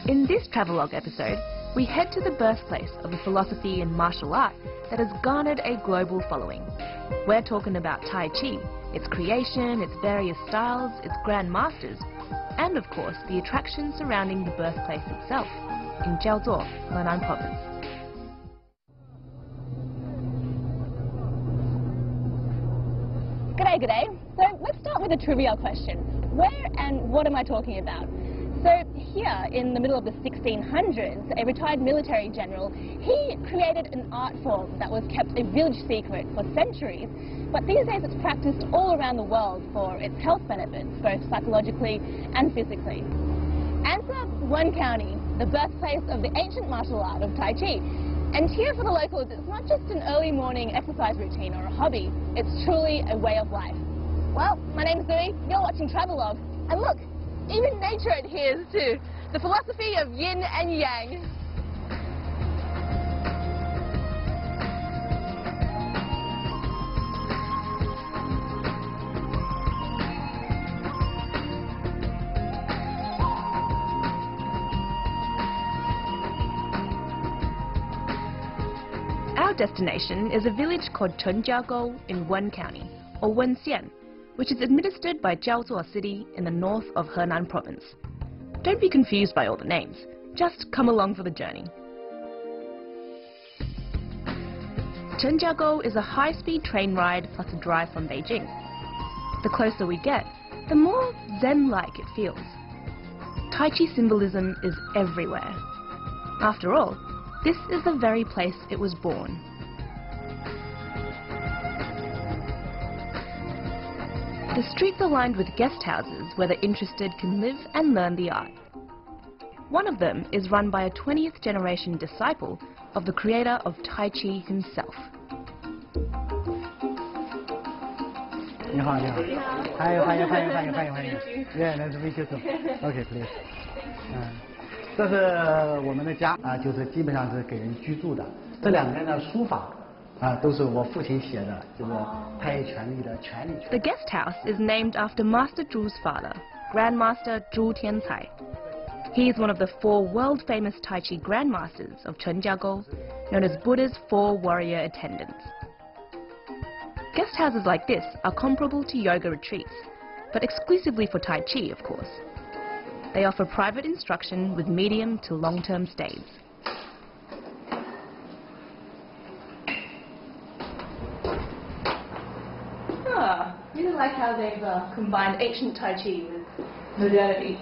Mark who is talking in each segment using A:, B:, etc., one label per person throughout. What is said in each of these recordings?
A: In this Travelogue episode, we head to the birthplace of a philosophy and martial art that has garnered a global following. We're talking about Tai Chi, its creation, its various styles, its grand masters, and of course the attractions surrounding the birthplace itself, in Jiaozuo, Henan Province.
B: G'day. So let's start with a trivia question. Where and what am I talking about? So here in the middle of the 1600s, a retired military general, he created an art form that was kept a village secret for centuries, but these days it's practiced all around the world for its health benefits, both psychologically and physically. Answer: Wen County, the birthplace of the ancient martial art of Tai Chi. And here for the locals, it's not just an early morning exercise routine or a hobby, it's truly a way of life. Well, my name's Zhui, you're watching Travelogue, and look, even nature adheres to the philosophy of yin and yang.
A: Our destination is a village called Chengjiagou in Wen County, or Wenxian, which is administered by Jiaozuo City in the north of Henan Province. Don't be confused by all the names, just come along for the journey. Chengjiagou is a high-speed train ride plus a drive from Beijing. The closer we get, the more Zen-like it feels. Tai Chi symbolism is everywhere. After all, this is the very place it was born. The streets are lined with guest houses where the interested can live and learn the art. One of them is run by a 20th generation disciple of the creator of Tai Chi himself.
C: 你好，你好。欢迎。Yeah, nice to meet you too. Okay, please. 这是我们的家啊，就是基本上是给人居住的。这两边的书法啊，都是我父亲写的，就是太权力的权力。
A: The guest house is named after Master Zhu's father, Grandmaster Zhu Tiancai. He is one of the 4 world-famous Tai Chi grandmasters of Chengjiagou, known as Buddha's 4 warrior attendants. Guest houses like this are comparable to yoga retreats, but exclusively for Tai Chi, of course. They offer private instruction with medium to long-term stays. Ah, you like how they've combined ancient Tai Chi with modernity.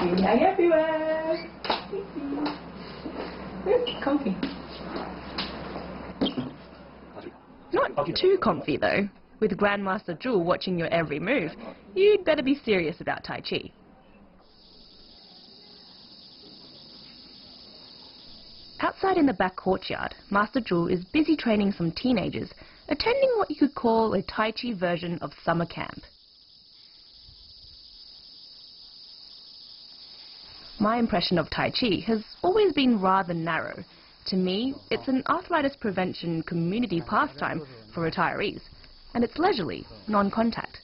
A: Yin yang everywhere. Comfy. Not too comfy though. With Grandmaster Zhu watching your every move, you'd better be serious about Tai Chi. Outside in the back courtyard, Master Zhu is busy training some teenagers, attending what you could call a Tai Chi version of summer camp. My impression of Tai Chi has always been rather narrow. To me, it's an arthritis prevention community pastime for retirees, and it's leisurely, non-contact.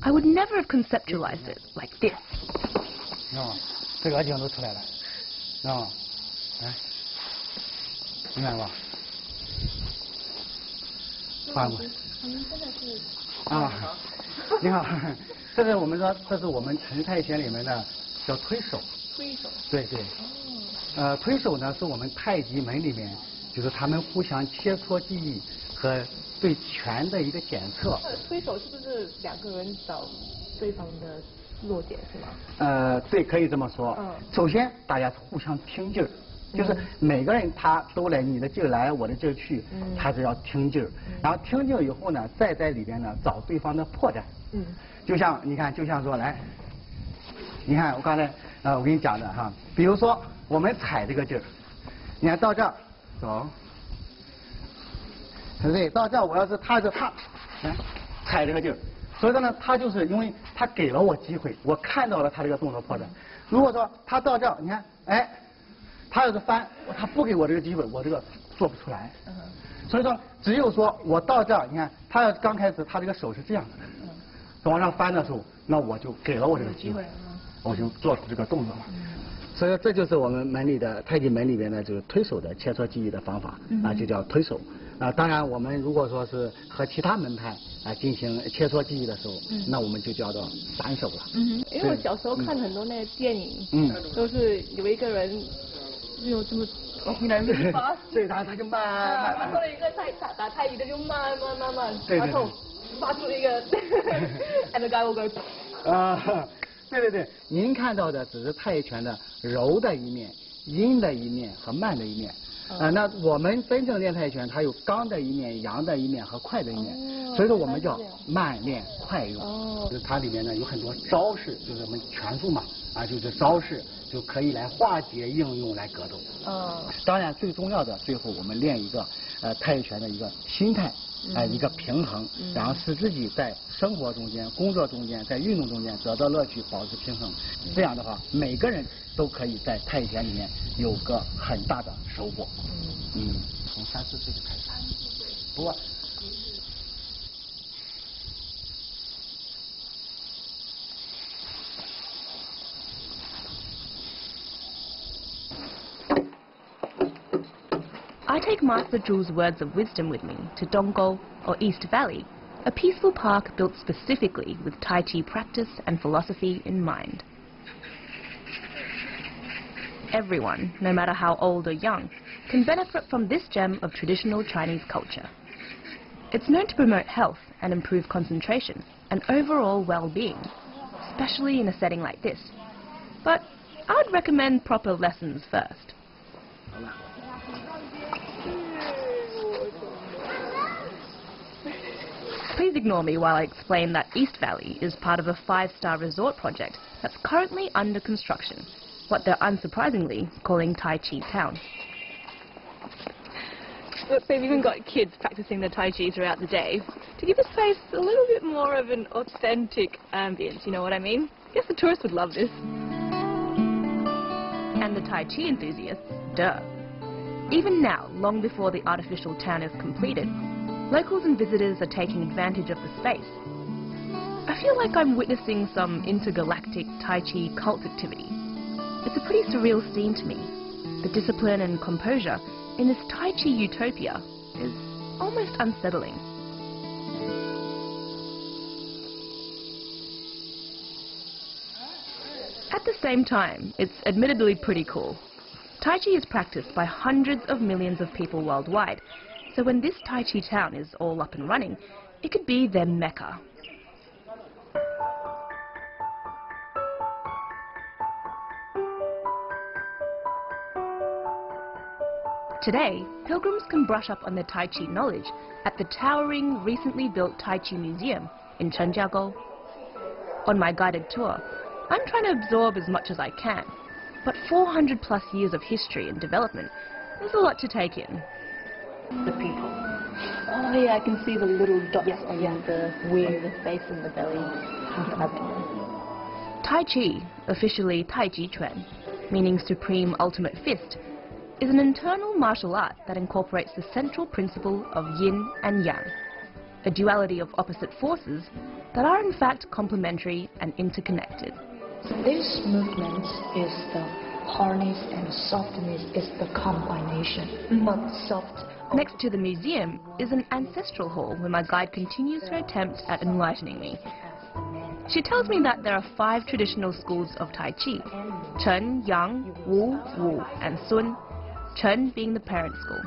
A: I would never have conceptualized it like this.
C: No, 这个镜都出来了，知道吗？来，明白吧？换过。啊，你好，这是我们说，这是我们陈太拳里面的叫推手。推手。对对。推手呢是我们太极门里面，就是他们互相切磋技艺和对拳的一个检测。
D: 推手是不是2个人找对方的弱点是吗？
C: 对，可以这么说。首先大家互相听劲儿，就是每个人他都来，你的劲儿来，我的劲儿去，他是要听劲儿。然后听劲儿以后呢，再在里边呢找对方的破绽。就像你看，就像说来，你看我刚才我跟你讲的哈，比如说。我们踩这个劲儿，你看到这儿走，对不对？到这儿我要是他来踩这个劲儿，所以说呢，他就是因为他给了我机会，我看到了他这个动作破绽。如果说他到这儿，你看，哎，他要是翻，他不给我这个机会，我这个做不出来。所以说，只有说我到这儿，你看他要刚开始他这个手是这样的，往上翻的时候，那我就给了我这个机会，我就做出这个动作了。所以说这就是我们门里的太极门里边呢，就是推手的切磋技艺的方法啊，就叫推手啊。当然我们如果说是和其他门派啊进行切磋技艺的时候，那我们就叫做散手了。
D: 因为我小时候看很多那个电影，都是有一个人有这么难发，
C: 对他就慢，
D: 然后一个打太极的就慢，然后发出一个，and the guy will go。
C: 啊，对，您看到的只是太极拳的柔的一面、阴的一面和慢的一面。那我们真正练太极拳，它有刚的一面、阳的一面和快的一面，所以说我们叫慢练快用。就是它里面呢有很多招式，就是我们拳术嘛，啊，就是招式就可以来化解应用来格斗。当然最重要的，最后我们练一个太极拳的一个心态。一个平衡，然后使自己在生活中间、工作中间、在运动中间得到乐趣，保持平衡。这样的话，每个人都可以在太极拳里面有个很大的收获。从3、4岁就开始。不过，I
A: take Master Zhu's words of wisdom with me to Donggo, or East Valley, a peaceful park built specifically with Tai Chi practice and philosophy in mind. Everyone, no matter how old or young, can benefit from this gem of traditional Chinese culture. It's known to promote health and improve concentration and overall well-being, especially in a setting like this. But I would recommend proper lessons first. Please ignore me while I explain that East Valley is part of a 5-star resort project that's currently under construction, what they're unsurprisingly calling Tai Chi Town.
D: Look, they've even got kids practicing the Tai Chi throughout the day to give this place a little bit more of an authentic ambience, you know what I mean? I guess the tourists would love this.
A: And the Tai Chi enthusiasts, duh. Even now, long before the artificial town is completed, locals and visitors are taking advantage of the space. I feel like I'm witnessing some intergalactic Tai Chi cult activity. It's a pretty surreal scene to me. The discipline and composure in this Tai Chi utopia is almost unsettling. At the same time, it's admittedly pretty cool. Tai Chi is practiced by hundreds of millions of people worldwide, so when this Tai Chi town is all up and running, it could be their Mecca. Today, pilgrims can brush up on their Tai Chi knowledge at the towering, recently built Tai Chi Museum in Zhui. On my guided tour, I'm trying to absorb as much as I can, but 400 plus years of history and development is a lot to take in.
D: The people. Oh yeah, I can see the little dots on the wing, the face and the belly.
A: Tai Chi, officially Tai Chi Chuan, meaning supreme ultimate fist, is an internal martial art that incorporates the central principle of yin and yang, a duality of opposite forces that are in fact complementary and interconnected.
E: So this movement is the hardness and softness is the combination of soft.
A: Next to the museum is an ancestral hall where my guide continues her attempt at enlightening me. She tells me that there are 5 traditional schools of Tai Chi: Chen, Yang, Wu, Wu, and Sun, Chen being the parent school.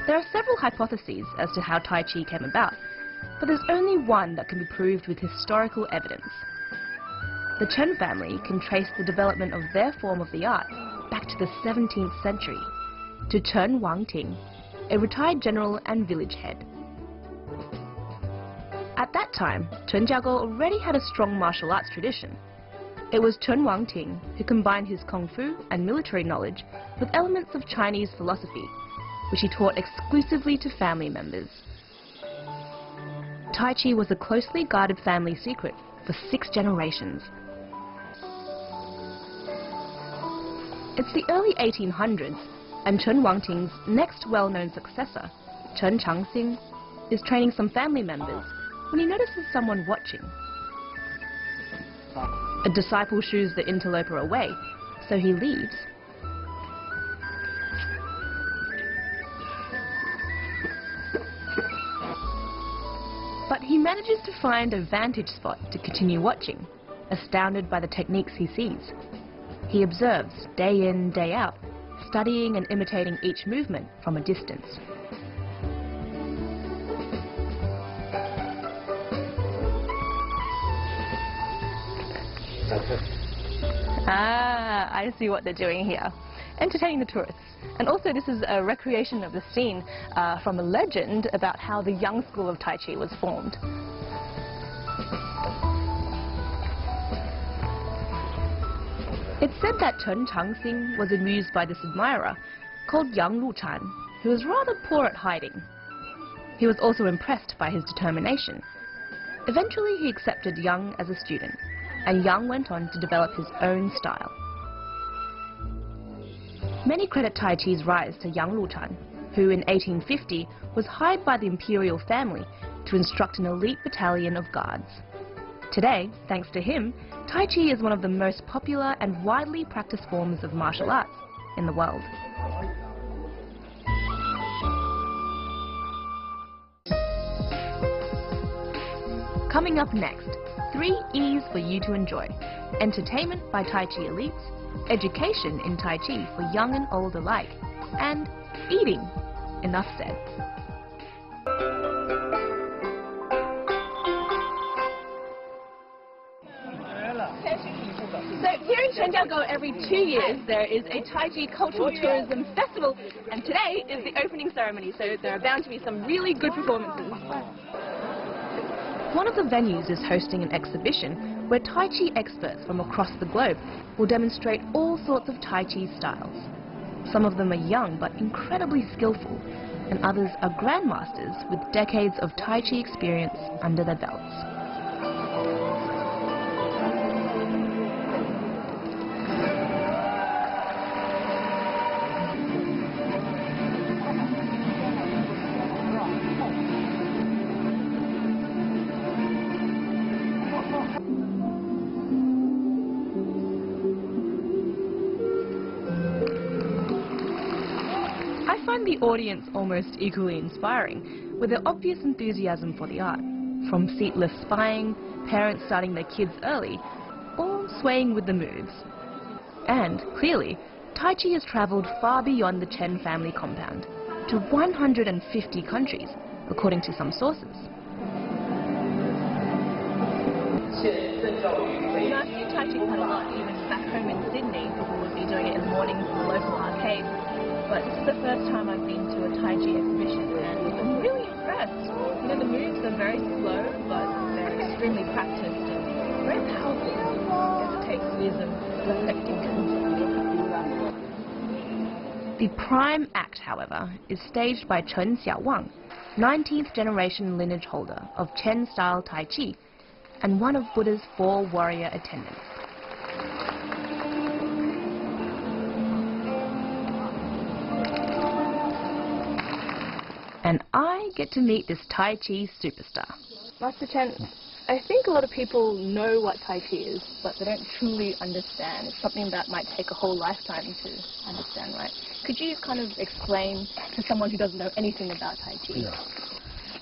A: There are several hypotheses as to how Tai Chi came about, but there's only one that can be proved with historical evidence. The Chen family can trace the development of their form of the art back to the 17th century, to Chen Wangting, a retired general and village head. At that time, Zhenjiagou already had a strong martial arts tradition. It was Chen Wangting who combined his kung fu and military knowledge with elements of Chinese philosophy, which he taught exclusively to family members. Tai Chi was a closely guarded family secret for 6 generations. It's the early 1800s, And Chen Wangting's next well-known successor, Chen Changxing, is training some family members when he notices someone watching. A disciple shoos the interloper away, so he leaves. But he manages to find a vantage spot to continue watching, astounded by the techniques he sees. He observes day in, day out, studying and imitating each movement from a distance. Ah, I see what they're doing here. Entertaining the tourists. And also this is a recreation of the scene from a legend about how the young school of Tai Chi was formed. It's said that Chen Changxing was amused by this admirer called Yang Luchan, who was rather poor at hiding. He was also impressed by his determination. Eventually he accepted Yang as a student, and Yang went on to develop his own style. Many credit Tai Chi's rise to Yang Luchan, who in 1850 was hired by the imperial family to instruct an elite battalion of guards. Today, thanks to him, Tai Chi is one of the most popular and widely practiced forms of martial arts in the world. Coming up next, 3 E's for you to enjoy. Entertainment by Tai Chi elites, education in Tai Chi for young and old alike, and eating. Enough said. So here in Zhenjiagou, every 2 years there is a Tai Chi Cultural Tourism Festival, and today is the opening ceremony, so there are bound to be some really good performances. One of the venues is hosting an exhibition where Tai Chi experts from across the globe will demonstrate all sorts of Tai Chi styles. Some of them are young but incredibly skillful, and others are grandmasters with decades of Tai Chi experience under their belts. I find the audience almost equally inspiring, with their obvious enthusiasm for the art, from seatless spying, parents starting their kids early, all swaying with the moves. And, clearly, Tai Chi has travelled far beyond the Chen family compound, to 150 countries, according to some sources. I've seen Tai Chi quite a lot, even back home in Sydney. People would be doing it in the mornings in the local arcade. But this is the first time I've been to a Tai Chi exhibition, and I'm really impressed. You know, the moves are very slow, but they're extremely practiced and very powerful. It takes years of perfecting them. The prime act, however, is staged by Chen Xiaowang, 19th generation lineage holder of Chen-style Tai Chi, and one of Buddha's 4 warrior attendants. And I get to meet this Tai Chi superstar. Master Chen, I think a lot of people know what Tai Chi is, but they don't truly understand. It's something that might take a whole lifetime to understand, right? Could you kind of explain to someone who doesn't know anything about Tai Chi?
F: Yeah.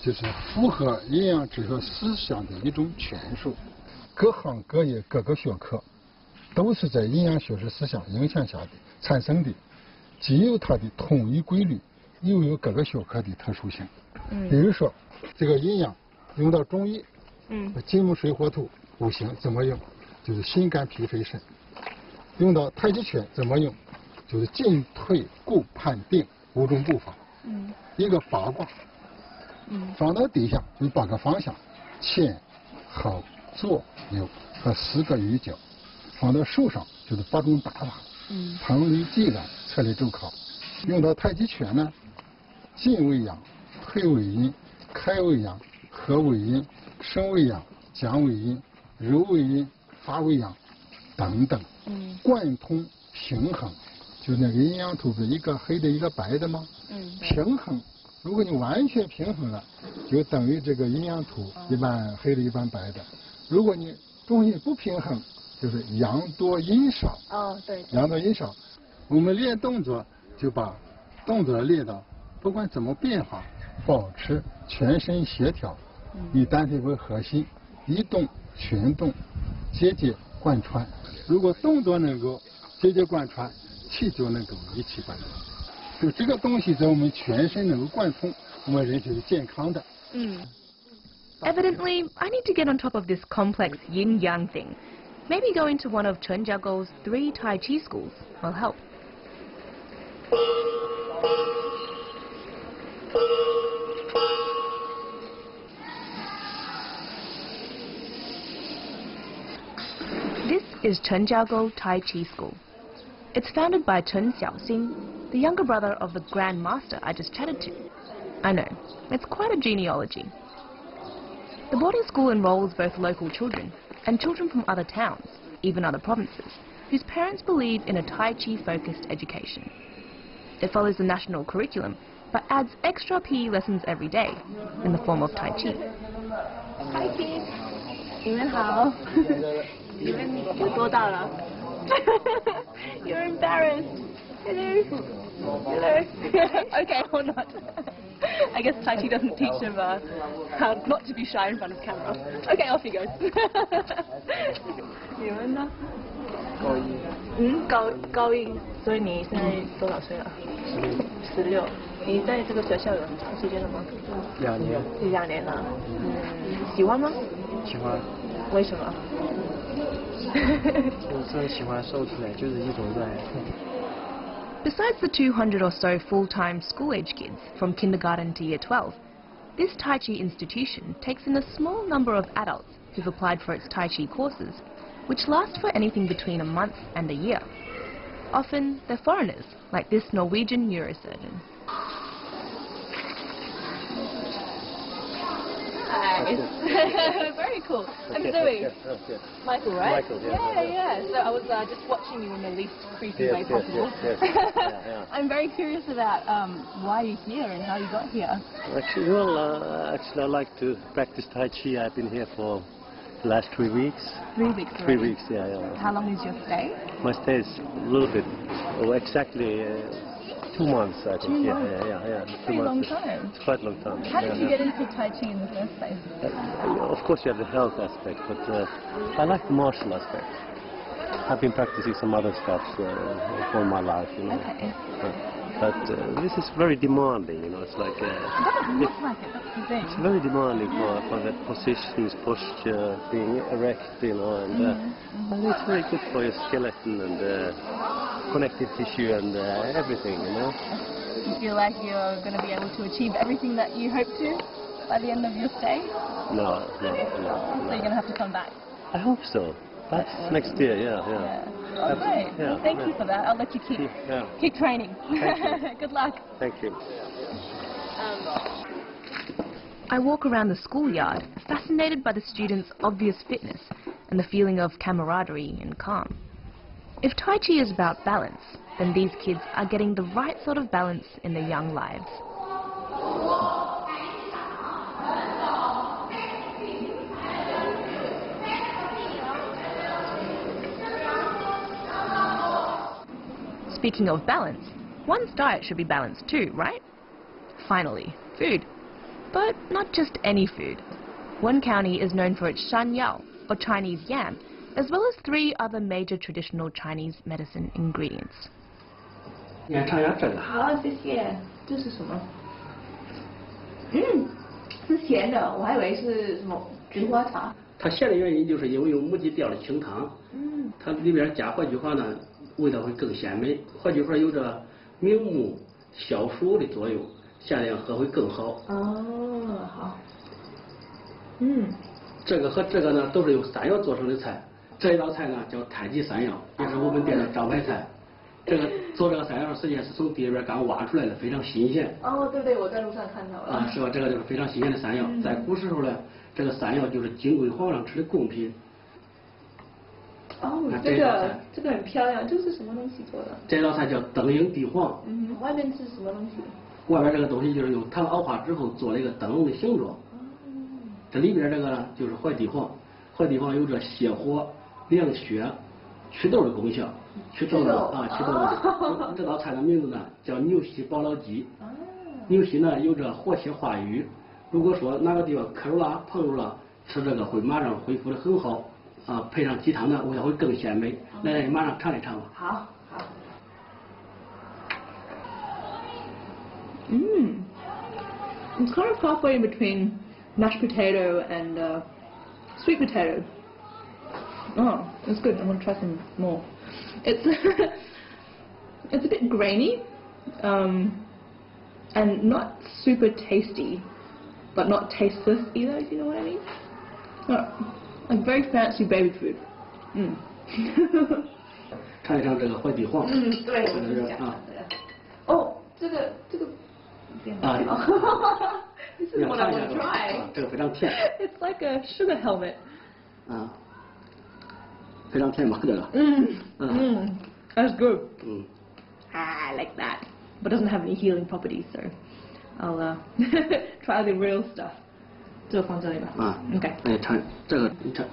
F: 就是符合阴阳哲学思想的一种权术，各行各业各个学科都是在阴阳学识思想影响下的产生的，既有它的统一规律，又有各个学科的特殊性。比如说这个阴阳用到中医，金木水火土五行怎么用，就是心肝脾肺肾；用到太极拳怎么用，就是进退固判定5种步法。一个八卦。放到地下有8个方向，前、后、左、右和4个预角；放到手上就是8种打法。旁离济南，侧立周考。用到太极拳呢，进为阳，退为阴，开为阳，合为阴，升为阳，降为阴，柔为阴，发为阳等等。贯通平衡，就那个阴阳图不是一个黑的一个白的吗？平衡，如果你完全平衡了，就等于这个阴阳图一半黑的一半白的。如果你东西不平衡，就是阳多阴少。
B: 对。
F: 阳多阴少，我们练动作就把动作练到，不管怎么变化，保持全身协调，以单腿为核心，一动全动，节节贯穿。如果动作能够节节贯穿，气就能够一起贯穿。就这个东西在我们全身能够贯通，我们人就是健康的。
A: Evidently, I need to get on top of this complex yin-yang thing. Maybe going to one of Chen Jiago's 3 Tai Chi schools will help. This is Chen Jiago Tai Chi School. It's founded by Chen Xiaoxing, the younger brother of the Grand Master I just chatted to. I know, it's quite a genealogy. The boarding school enrolls both local children and children from other towns, even other provinces, whose parents believe in a Tai Chi-focused education. It follows the national curriculum, but adds extra PE lessons every day, in the form of Tai Chi.
B: Hi kids, 你们好。你们有多大了？ You're embarrassed. Hello. Hello. Okay, or not. I guess Tai Chi doesn't teach them how not to be shy in front of camera. Okay, off he goes. 你们呢？高一，所以你现在多少岁了？16。你在这个学校有很长时间了吗？2年。2年了。喜欢吗？
G: 喜欢。
B: 为什么？
G: 就是喜欢瘦出来，就是一种热爱。
A: Besides the 200 or so full-time school-age kids from kindergarten to year 12, this Tai Chi institution takes in a small number of adults who've applied for its Tai Chi courses, which last for anything between a month and a year. Often, they're foreigners, like this Norwegian neurosurgeon.
B: Nice. Very cool. I'm Zhui. Michael, right?
G: Michael,
B: yeah. So I was just watching you in the least creepy way possible.
G: Yes.
B: I'm very curious about why you're here and how you got here.
G: Actually, I like to practice Tai Chi. I've been here for the last 3 weeks.
B: 3 weeks.
G: 3 weeks, yeah.
B: How long is your stay?
G: My stay is a little bit, exactly 2 months, I think.
B: 2 months?
G: Yeah.
B: Pretty long time.
G: It's quite a long time.
B: How did you get into Tai Chi in the first place?
G: Of course, you have the health aspect, but I like the martial aspect. I've been practicing some other stuff for my life, you know.
B: Okay.
G: But this is very demanding, you know. It's like
B: It doesn't look like it, that's the thing.
G: it's very demanding for the positions, posture, being erect, you know, and it's very good for your skeleton and connective tissue and everything, you know.
B: Do you feel like you're going to be able to achieve everything that you hope to by the end of your stay?
G: No.
B: So you're going to have to come back?
G: I hope so. That's next year, yeah.
B: Oh, great. Well, thank you for that. I'll let you keep training. Good luck.
G: Thank you.
A: I walk around the schoolyard, fascinated by the students' obvious fitness and the feeling of camaraderie and calm. If Tai Chi is about balance, then these kids are getting the right sort of balance in their young lives. Speaking of balance, one's diet should be balanced too, right? Finally, food. But not just any food. One county is known for its shan yao, or Chinese yam, as well as 3 other major traditional Chinese medicine ingredients.
H: 你看尝一下这个。
B: 好，谢谢。这是什么？是咸的，我还以为是什么菊花茶。
H: 它咸的原因就是因为用母鸡吊的清汤，它里边加活菊花呢，味道会更鲜美。活菊花有着明目消暑的作用，夏天喝会更好。
B: 哦，好。
H: 这个和这个呢都是用山药做成的菜，这一道菜呢叫太极山药，也是我们店的招牌菜。这个做这个山药实际上是从地里边刚挖出来的，非常新鲜。
B: 哦，对，我在路上看到了。
H: 是吧？这个就是非常新鲜的山药，在古时候呢，这个山药就是金桂皇上吃的贡品。
D: 哦，
H: 这
D: 个很漂亮，这是什么东西做的？
H: 这道菜叫灯影地黄。
D: 外面是什么东西？
H: 外边这个东西就是用糖熬化之后做了一个灯笼的形状。这里边这个呢就是坏地黄，坏地黄有着泻火、凉血、祛痘的功效。祛痘的祛痘的。这道菜的名字呢叫牛膝保老鸡。牛膝呢有着活血化瘀，如果说哪个地方磕住了、碰住了，吃这个会马上恢复的很好。配上鸡汤呢，味道会更鲜美。来，马上尝一尝吧。
D: 好。It's kind of halfway in between mashed potato and sweet potato. Oh, it's good. I want to try some more. It's it's a bit grainy, and not super tasty, but not tasteless either. If you know what I mean. Like very fancy baby food.
H: 尝一尝这个坏地黄。
D: 对，哦，这个。This is what I want to try.
H: 这个非常甜。
D: It's like a sugar helmet.
H: 非常甜吧这个。
D: That's good. I like that, but doesn't have any healing properties, so I'll try the real stuff. 这个放这里吧。OK。
H: 尝这个，你尝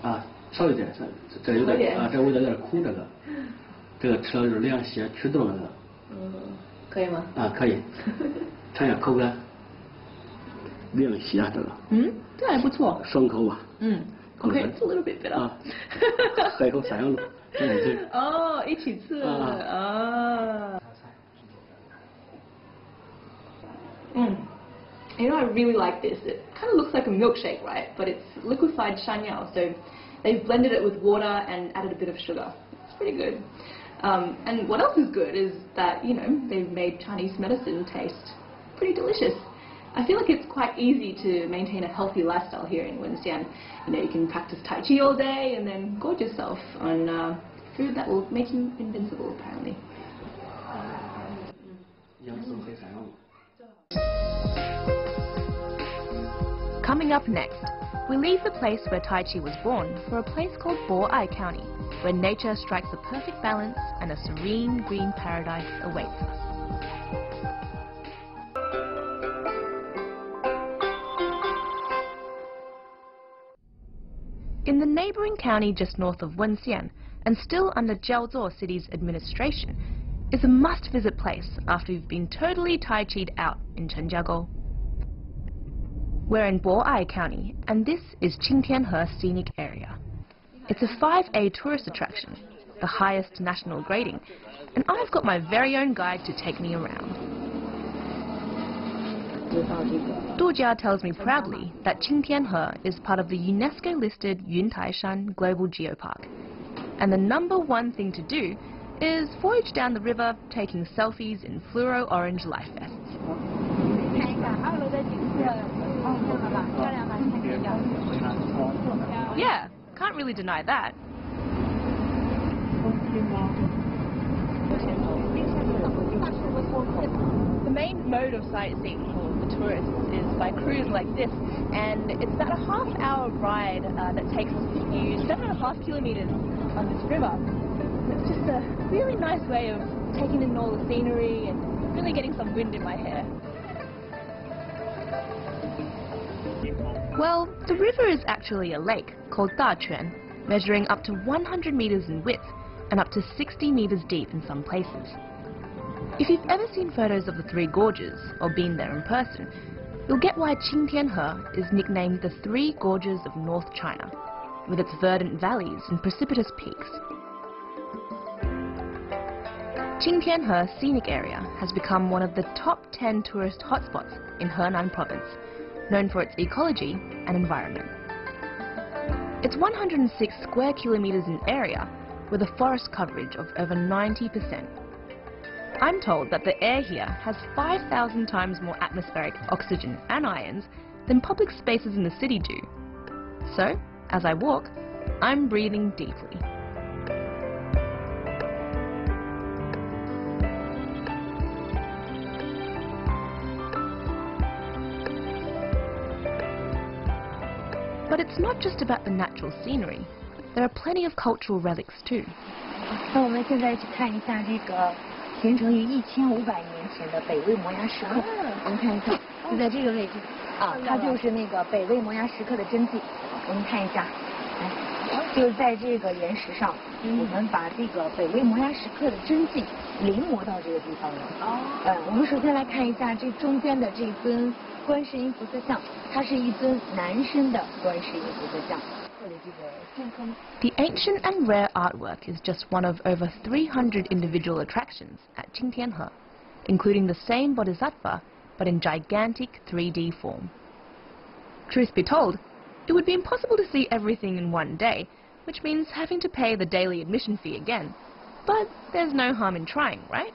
H: 少一点，这有点这味道有点苦，这个吃了就是凉血祛痘那个。
D: 可以吗？
H: 可以。尝一下口感。凉血这个。
D: 这还不错。
H: 爽口吧。
D: Okay, it's a little bit bitter.
H: 喝一口三样路。
D: 哦，一起吃啊。You know, I really like this. It kind of looks like a milkshake, right? But it's liquefied shanyao, so they've blended it with water and added a bit of sugar. It's pretty good. And what else is good is that, you know, they've made Chinese medicine taste pretty delicious. I feel like it's quite easy to maintain a healthy lifestyle here in Wenxian. You know, you can practice Tai Chi all day and then gorge yourself on food that will make you invincible, apparently.
A: Coming up next, we leave the place where Tai Chi was born for a place called Bo'ai County, where nature strikes a perfect balance and a serene green paradise awaits us. In the neighbouring county just north of Wenxian, and still under Jiaozhou City's administration, is a must-visit place after you've been totally Tai Chi'd out in Zhenjiagou. We're in Bo'ai County, and this is Qingtianhe Scenic Area. It's a 5A tourist attraction, the highest national grading, and I've got my very own guide to take me around. Dujia tells me proudly that Qingtianhe is part of the UNESCO-listed Yuntaishan Global Geopark, and the #1 thing to do is voyage down the river taking selfies in fluoro-orange life vests. Yeah, can't really deny that. The main mode of sightseeing for the tourists is by cruise like this, and it's about a half-hour ride that takes you 7.5 kilometers on this river. It's just a really nice way of taking in all the scenery and really getting some wind in my hair. Well, the river is actually a lake called Daquan, measuring up to 100 meters in width and up to 60 meters deep in some places. If you've ever seen photos of the Three Gorges or been there in person, you'll get why Qingtianhe is nicknamed the Three Gorges of North China, with its verdant valleys and precipitous peaks. Qingtianhe Scenic Area has become one of the top 10 tourist hotspots in Henan province, known for its ecology and environment. It's 106 square kilometers in area, with a forest coverage of over 90%. I'm told that the air here has 5,000 times more atmospheric oxygen and ions than public spaces in the city do. So, as I walk, I'm breathing deeply. But it's not just about the natural scenery. there are plenty of cultural relics too.
E: 那我们现在去看一下这个形成于1500年前的北魏摩崖石刻。我们看一下，就在这个位置啊，它就是那个北魏摩崖石刻的真迹。我们看一下，来，就是在这个岩石上，我们把这个北魏摩崖石刻的真迹临摹到这个地方了。我们首先来看一下这中间的这尊观世音菩萨像，它是一尊男生的观世音菩萨像。
A: The ancient and rare artwork is just one of over 300 individual attractions at Qingtianhe, including the same bodhisattva, but in gigantic 3D form. Truth be told, it would be impossible to see everything in one day, which means having to pay the daily admission fee again. But there's no harm in trying, right?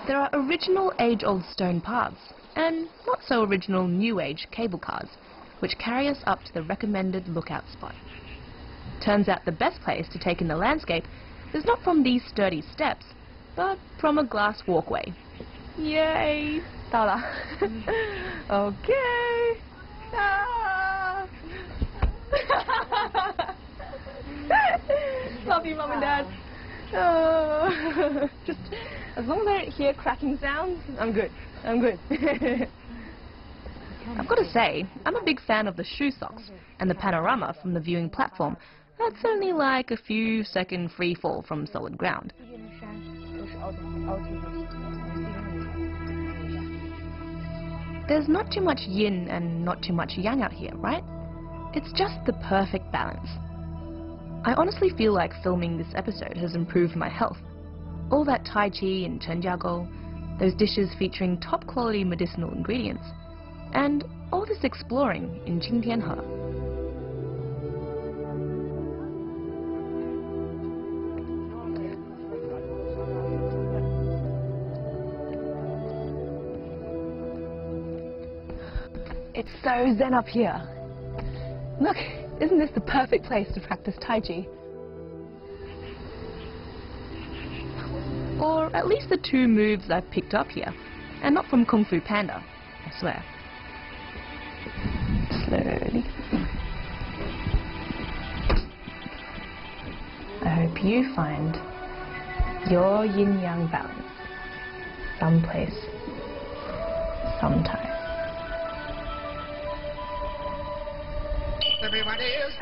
A: There are original age-old stone paths, and not so original New Age cable cars, which carry us up to the recommended lookout spot. Turns out the best place to take in the landscape is not from these sturdy steps, but from a glass walkway. Yay! 到了. Okay. Ah. Love you, Mum and Dad. Just as long as I don't hear cracking sounds, I'm good. I'm good. I've got to say, I'm a big fan of the shoe socks and the panorama from the viewing platform. That's only like a few second free fall from solid ground. There's not too much yin and not too much yang out here, right? It's just the perfect balance. I honestly feel like filming this episode has improved my health. All that Tai Chi and Chenjiagou, those dishes featuring top quality medicinal ingredients, and all this exploring in Qingtianhe. It's so zen up here. Look, isn't this the perfect place to practice Tai Chi? Or at least the 2 moves I've picked up here, and not from Kung Fu Panda, I swear. Slowly. I hope you find your yin-yang balance someplace, sometime.
I: Everybody is